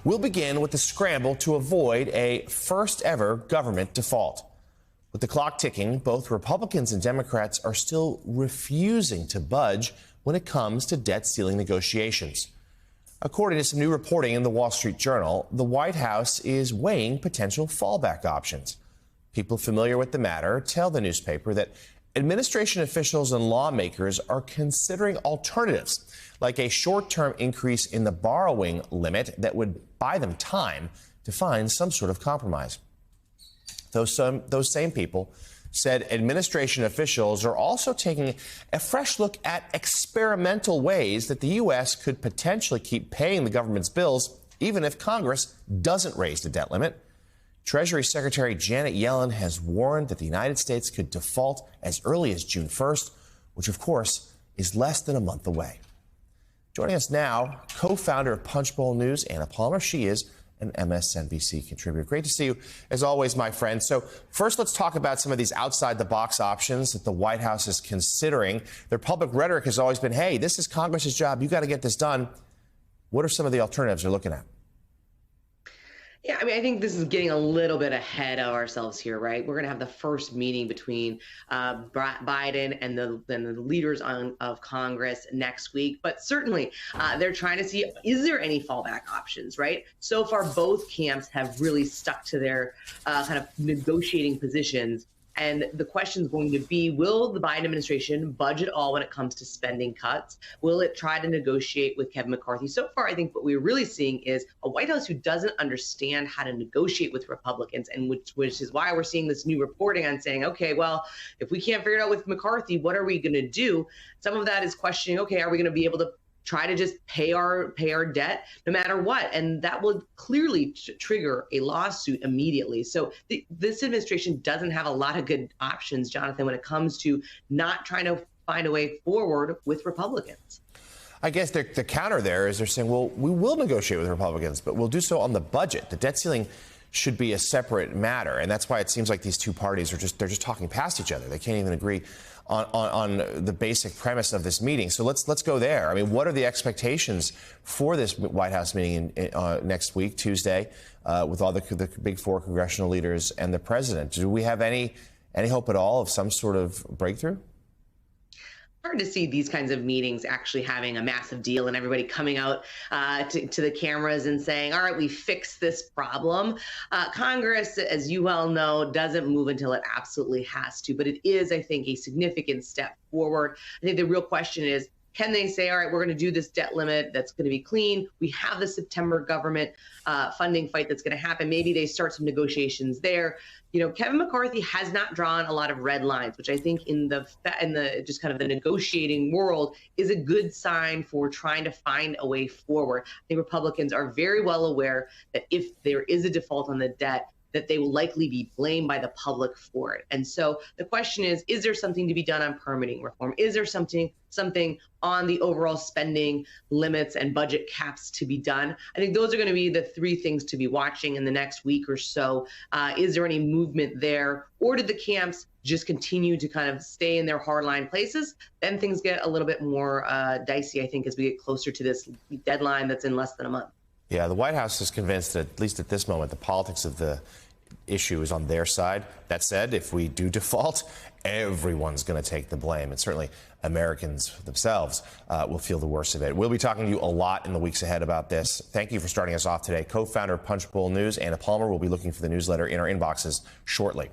We'll begin with the scramble to avoid a first-ever government default. With the clock ticking, both Republicans and Democrats are still refusing to budge when it comes to debt ceiling negotiations. According to some new reporting in the Wall Street Journal, the White House is weighing potential fallback options. People familiar with the matter tell the newspaper that administration officials and lawmakers are considering alternatives, like a short-term increase in the borrowing limit that would buy them time to find some sort of compromise. Those same people said administration officials are also taking a fresh look at experimental ways that the U.S. could potentially keep paying the government's bills, even if Congress doesn't raise the debt limit. Treasury Secretary Janet Yellen has warned that the United States could default as early as June 1st, which, of course, is less than a month away. Joining us now, co-founder of Punchbowl News, Anna Palmer. She is an MSNBC contributor. Great to see you, as always, my friend. So first, let's talk about some of these outside-the-box options that the White House is considering. Their public rhetoric has always been, hey, this is Congress's job. You got to get this done. What are some of the alternatives they're looking at? Yeah, I mean, I think this is getting a little bit ahead of ourselves here, right? We're going to have the first meeting between Biden and the leaders of Congress next week. But certainly, they're trying to see, is there any fallback options, right? So far, both camps have really stuck to their kind of negotiating positions. And the question is going to be, will the Biden administration budge at all when it comes to spending cuts? Will it try to negotiate with Kevin McCarthy? So far, I think what we're really seeing is a White House who doesn't understand how to negotiate with Republicans, and which is why we're seeing this new reporting on saying, okay, well, if we can't figure it out with McCarthy, what are we going to do? Some of that is questioning, okay, are we going to be able to try to just pay our debt no matter what? And that will clearly trigger a lawsuit immediately. So this administration doesn't have a lot of good options, Jonathan, when it comes to not trying to find a way forward with Republicans. I guess the counter there is they're saying, well, we will negotiate with Republicans, but we'll do so on the budget. The debt ceiling should be a separate matter. And that's why it seems like these two parties they're just talking past each other. They can't even agree on the basic premise of this meeting. So let's go there. I mean, what are the expectations for this White House meeting next week, Tuesday, with all the big four congressional leaders and the president? Do we have any hope at all of some sort of breakthrough? Hard to see these kinds of meetings actually having a massive deal and everybody coming out to the cameras and saying, all right, we fixed this problem. Congress, as you well know, doesn't move until it absolutely has to. But it is, I think, a significant step forward. I think the real question is, can they say, all right, we're going to do this debt limit that's going to be clean? We have the September government funding fight that's going to happen. Maybe they start some negotiations there. You know, Kevin McCarthy has not drawn a lot of red lines, which I think in the just kind of the negotiating world is a good sign for trying to find a way forward. I think Republicans are very well aware that if there is a default on the debt, that they will likely be blamed by the public for it. And so the question is there something to be done on permitting reform? Is there something on the overall spending limits and budget caps to be done? I think those are going to be the three things to be watching in the next week or so. Is there any movement there? Or did the camps just continue to kind of stay in their hardline places? Then things get a little bit more dicey, I think, as we get closer to this deadline that's in less than a month. Yeah, the White House is convinced that, at least at this moment, the politics of the issue is on their side. That said, if we do default, everyone's going to take the blame. And certainly Americans themselves will feel the worst of it. We'll be talking to you a lot in the weeks ahead about this. Thank you for starting us off today. Co-founder of Punchbowl News, Anna Palmer, will be looking for the newsletter in our inboxes shortly.